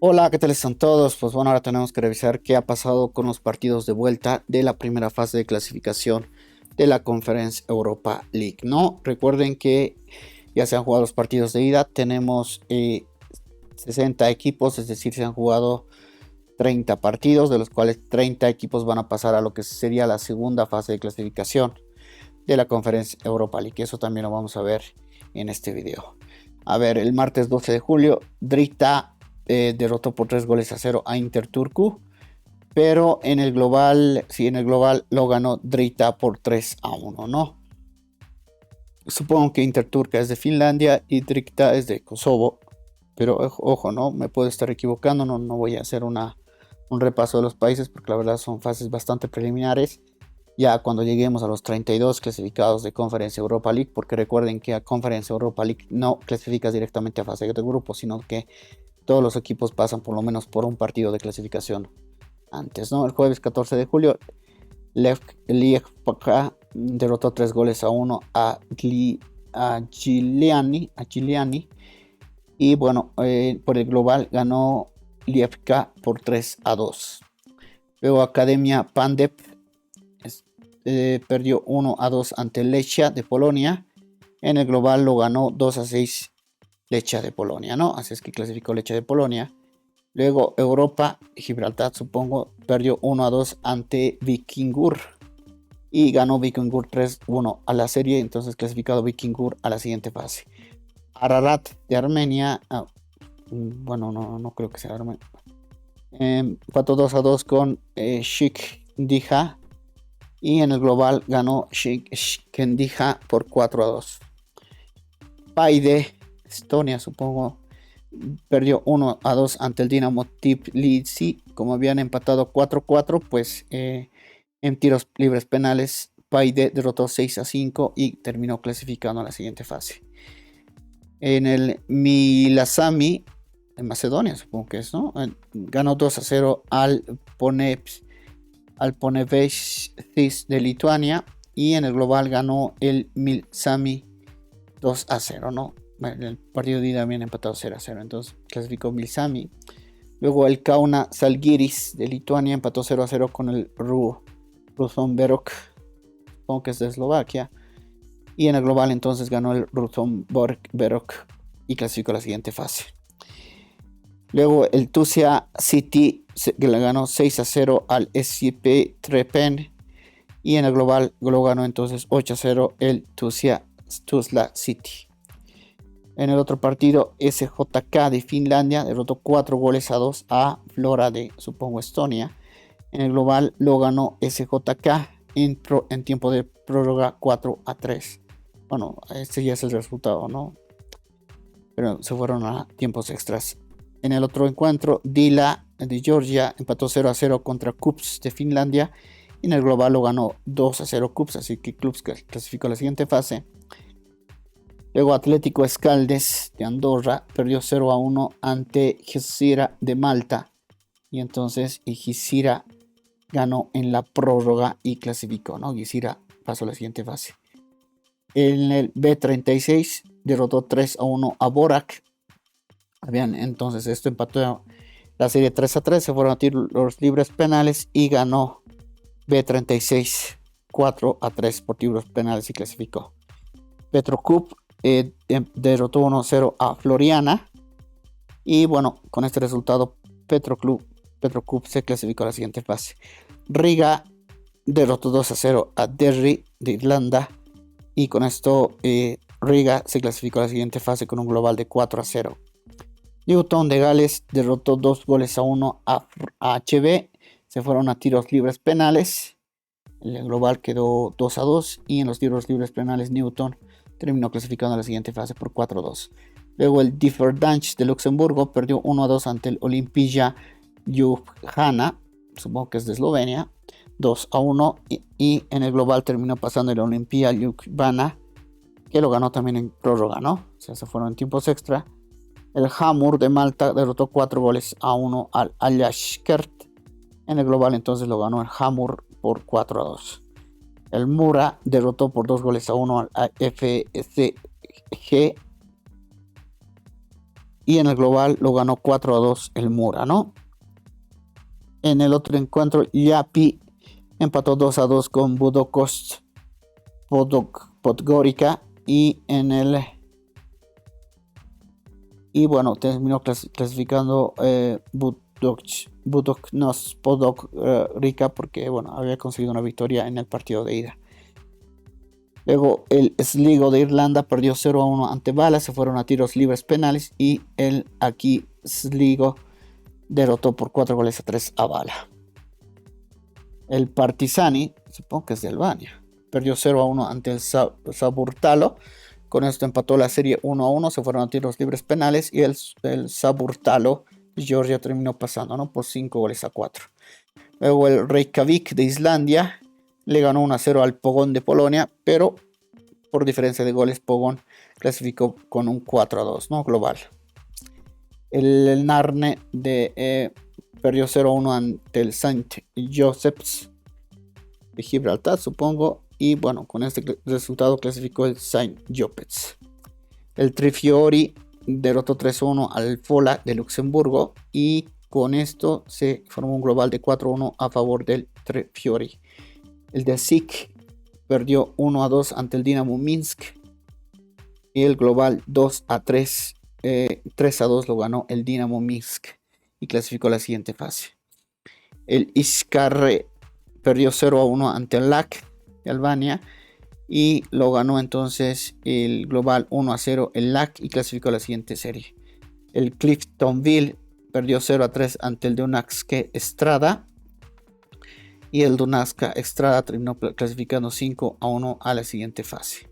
Hola, ¿qué tal están todos? Pues bueno, ahora tenemos que revisar qué ha pasado con los partidos de vuelta de la primera fase de clasificación de la Conference Europa League, ¿no? Recuerden que ya se han jugado los partidos de ida, tenemos 60 equipos, es decir, se han jugado 30 partidos, de los cuales 30 equipos van a pasar a lo que sería la segunda fase de clasificación de la Conference Europa League. Eso también lo vamos a ver en este video. A ver, el martes 12 de julio, Drita derrotó por 3 goles a 0 a Inter Turku, pero en el global, sí, en el global lo ganó Drita por 3-1, ¿no? Supongo que Inter Turka es de Finlandia y Drita es de Kosovo, pero ojo, ¿no? Me puedo estar equivocando, no voy a hacer un repaso de los países porque la verdad son fases bastante preliminares. Ya cuando lleguemos a los 32 clasificados de Conference Europa League, porque recuerden que a Conference Europa League no clasificas directamente a fase de grupo, sino que todos los equipos pasan por lo menos por un partido de clasificación antes, ¿no? El jueves 14 de julio, Lech derrotó 3 goles a 1 a Giuliani. Y bueno, por el global ganó Lievka por 3-2. Luego Academia Pandep perdió 1-2 ante Lechia de Polonia. En el global lo ganó 2-6 Lechia de Polonia, ¿no? Así es que clasificó Lechia de Polonia. Luego Europa, Gibraltar supongo, perdió 1-2 ante Vikingur. Y ganó Vikingur 3-1 a la serie, entonces clasificado Vikingur a la siguiente fase. Ararat de Armenia, bueno, no creo que sea Armenia. Empató 2-2 con Sheikh Dija. Y en el global ganó Shkendija por 4-2. Paide, Estonia supongo, perdió 1-2 ante el Dinamo Tbilisi. Como habían empatado 4-4, pues en tiros libres penales, Paide derrotó 6-5 y terminó clasificando a la siguiente fase. En el Milasami, en Macedonia supongo que es, ¿no? Ganó 2-0 al Ponevėžys de Lituania, y en el global ganó el Milsami 2-0, ¿no? El partido de ida también empatado 0-0, entonces clasificó Milsami. Luego el Kauna Žalgiris de Lituania empató 0-0 con el Ružomberok, supongo que es de Eslovaquia, y en el global entonces ganó el Ružomberok y clasificó a la siguiente fase. Luego el Tuzla City que le ganó 6-0 al SCP Trepen, y en el global lo ganó entonces 8-0 el Tuzla City. En el otro partido, SJK de Finlandia derrotó 4-2 a Flora de, supongo, Estonia. En el global lo ganó SJK en tiempo de prórroga 4-3. Bueno, este ya es el resultado, ¿no? Pero se fueron a tiempos extras. En el otro encuentro, Dila de Georgia empató 0-0 contra KuPS de Finlandia. Y en el global lo ganó 2-0 KuPS, así que KuPS clasificó a la siguiente fase. Luego Atlético Escaldes de Andorra perdió 0-1 ante Gisira de Malta. Y entonces Gisira ganó en la prórroga y clasificó, ¿no? Gisira pasó a la siguiente fase. En el B36 derrotó 3-1 a Borac. Bien, entonces esto empató la serie 3-3, se fueron a tiros libres penales y ganó B36 4-3 por tiros penales y clasificó. Petrocup derrotó 1-0 a Floriana, y bueno, con este resultado Petrocup se clasificó a la siguiente fase. Riga derrotó 2-0 a Derry de Irlanda, y con esto Riga se clasificó a la siguiente fase con un global de 4-0. Newton de Gales derrotó 2-1 a HB. Se fueron a tiros libres penales. El global quedó 2-2, y en los tiros libres penales Newton terminó clasificando a la siguiente fase por 4-2. Luego el Differdange de Luxemburgo perdió 1-2 ante el Olimpija Ljubljana, supongo que es de Eslovenia, 2-1, y en el global terminó pasando el Olimpija Ljubljana, que lo ganó también en prórroga, ¿no? O sea, se fueron en tiempos extra. El Hamur de Malta derrotó 4-1 al Alaskerт. En el global entonces lo ganó el Hamur por 4-2. El Mura derrotó por 2-1 al FCG y en el global lo ganó 4-2 el Mura, ¿no? En el otro encuentro, Yapi empató 2-2 con Podgorica y bueno, terminó clasificando Podgorica porque bueno, había conseguido una victoria en el partido de ida. Luego el Sligo de Irlanda perdió 0-1 ante Bala, se fueron a tiros libres penales y el aquí Sligo derrotó por 4-3 a Bala. El Partizani, supongo que es de Albania, perdió 0-1 ante el Saburtalo. Con esto empató la serie 1-1, se fueron a tiros libres penales y el Saburtalo Georgia terminó pasando, ¿no? Por 5-4. Luego el Reykjavik de Islandia le ganó 1-0 al Pogón de Polonia, pero por diferencia de goles Pogón clasificó con un 4-2, ¿no? Global. El Narne perdió 0-1 ante el Saint Joseph's de Gibraltar, supongo. Y bueno, con este resultado clasificó el Saint Joseph's. El Trifiori derrotó 3-1 al Fola de Luxemburgo. Y con esto se formó un global de 4-1 a favor del Trifiori. El de SIK perdió 1-2 ante el Dinamo Minsk. Y el global 2-3. 3-2 lo ganó el Dinamo Minsk y clasificó a la siguiente fase. El Iskarre perdió 0-1 ante el LAK de Albania y lo ganó entonces el global 1-0 el LAK y clasificó a la siguiente serie. El Cliftonville perdió 0-3 ante el Dunajská Streda y el Dunajská Streda terminó clasificando 5-1 a la siguiente fase.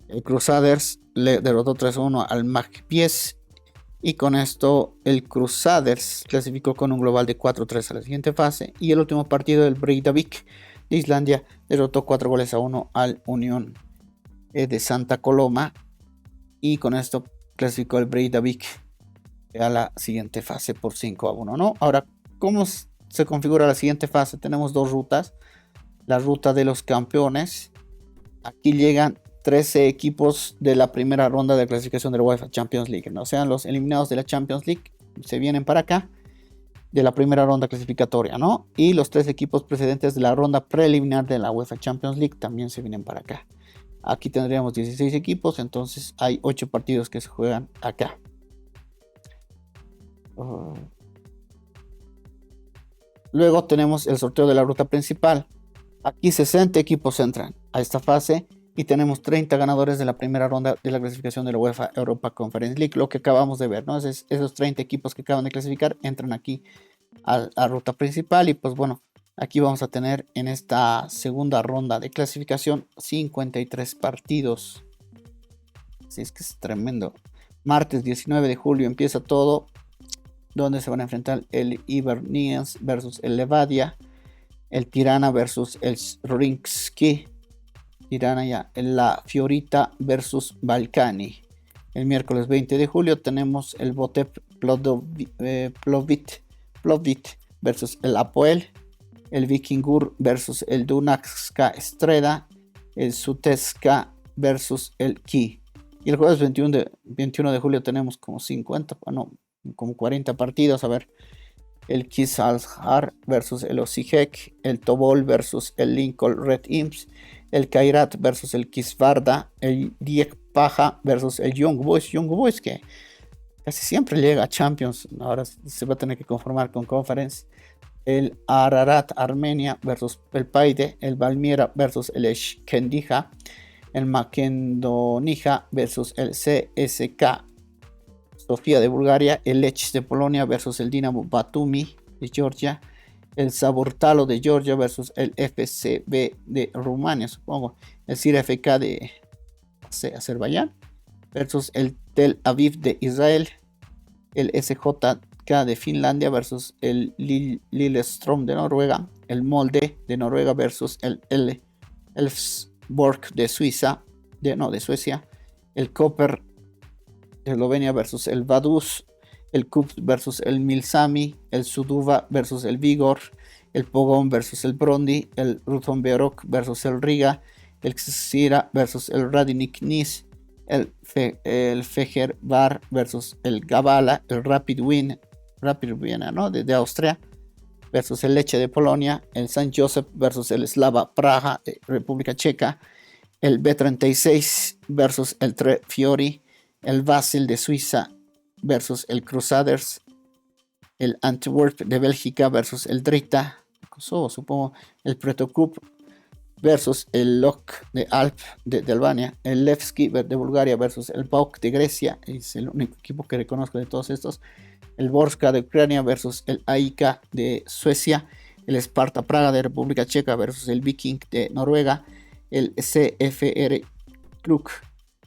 El Crusaders le derrotó 3-1 al Magpies y con esto el Crusaders clasificó con un global de 4-3 a la siguiente fase. Y el último partido del Breidablik de Islandia derrotó 4-1 al Unión de Santa Coloma y con esto clasificó el Breidablik a la siguiente fase por 5-1, ¿no? Ahora, ¿cómo se configura la siguiente fase? Tenemos dos rutas. La ruta de los campeones. Aquí llegan 13 equipos de la primera ronda de clasificación de la UEFA Champions League, ¿no? O sea, los eliminados de la Champions League se vienen para acá de la primera ronda clasificatoria, ¿no? Y los 3 equipos precedentes de la ronda preliminar de la UEFA Champions League también se vienen para acá. Aquí tendríamos 16 equipos, entonces hay 8 partidos que se juegan acá. Luego tenemos el sorteo de la ruta principal. Aquí 60 equipos entran a esta fase. Y tenemos 30 ganadores de la primera ronda de la clasificación de la UEFA Europa Conference League, lo que acabamos de ver, ¿no? Esos 30 equipos que acaban de clasificar entran aquí a ruta principal. Y pues bueno, aquí vamos a tener en esta segunda ronda de clasificación 53 partidos. Así es que es tremendo. Martes 19 de julio empieza todo, donde se van a enfrentar el Hibernians versus el Levadia, el Tirana versus el Rinski. Tirana ya, la Fiorita versus Balcani. El miércoles 20 de julio tenemos el Botep Plovdiv versus el Apoel, el Vikingur versus el Dunajská Streda, el Suteska versus el Ki. Y el jueves 21 de julio tenemos como 50, bueno, como 40 partidos. A ver, el Kisalhar versus el Osijek, el Tobol versus el Lincoln Red Imps, el Kairat versus el Kisvarda, el Diek Paja versus el Young Boys que casi siempre llega a Champions, ahora se va a tener que conformar con Conference. El Ararat Armenia versus el Paide, el Valmiera versus el Eshkendija, el Makedonija versus el CSK Sofía de Bulgaria, el Lech de Polonia versus el Dinamo Batumi de Georgia, el Saburtalo de Georgia versus el FCB de Rumania, supongo, el Sir FK de Azerbaiyán versus el Tel Aviv de Israel, el SJK de Finlandia versus el Lillestrøm de Noruega, el Molde de Noruega versus el Elfsborg de Suecia, el Koper de Eslovenia versus el Vaduz, el Kup versus el Milsami, el Suduva versus el Vigor, el Pogón versus el Brondi, el Rutonberok versus el Riga, el Xira versus el Radnik Nis, el Fenerbahce versus el Gabala, el Rapid Viena, ¿no? de Austria versus el Lecce de Polonia, el San Josep versus el Slava Praga de República Checa, el B36 versus el Tre Fiori, el Basel de Suiza versus el Crusaders, el Antwerp de Bélgica versus el Drita, Kosovo, supongo, el Protoclub versus el Lok de Alp de Albania, el Levski de Bulgaria versus el PAOK de Grecia, es el único equipo que reconozco de todos estos, el Borska de Ucrania versus el AIK de Suecia, el Sparta Praga de República Checa versus el Viking de Noruega, el CFR Kluk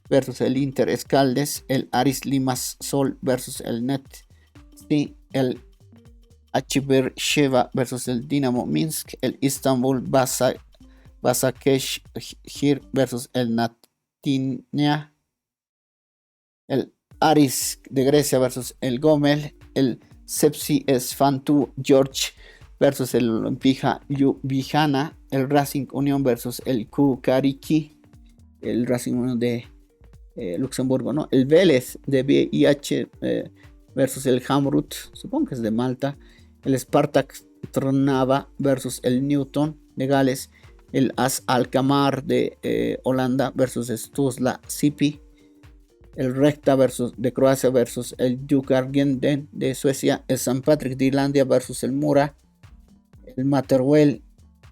versus el Inter Escaldes, el Aris Limassol versus el NET, el Sheva versus el Dinamo Minsk, el Istanbul Basakeshhir versus el Natinia, el Aris de Grecia versus el Gomel, el Sepsi Esfantu George versus el Olimpija Ljubljana, el Racing Union versus el Kukariki, el Racing Union de Luxemburgo, ¿no? El Vélez de VIH versus el Hamrut, supongo que es de Malta, el Spartak Trnava versus el Newton de Gales, el AS Alkmaar de Holanda versus Tuzla Sipi, el Recta de Croacia versus el Djurgården de Suecia, el St. Patrick de Irlanda versus el Mura, el Motherwell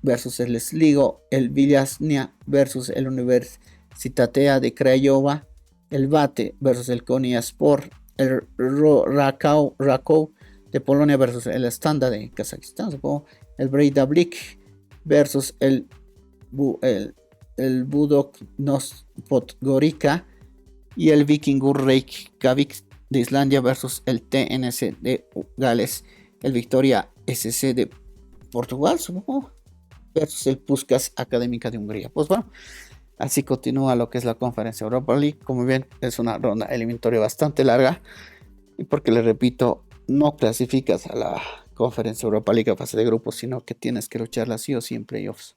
versus el Sligo, el Viljasnia versus el Universitatea de Craiova, el Bate versus el Konyaspor, el Rakow de Polonia versus el Standa de Kazajistán, supongo, el Breidablik versus el Budućnost Podgorica y el Víkingur Reykjavik de Islandia versus el TNC de Gales, el Victoria SC de Portugal, supongo, versus el Puskás Académica de Hungría. Pues bueno, así continúa lo que es la Conferencia Europa League. Como ven, es una ronda eliminatoria bastante larga y porque les repito, no clasificas a la Conferencia Europa League a fase de grupos, sino que tienes que lucharla sí o sí en playoffs.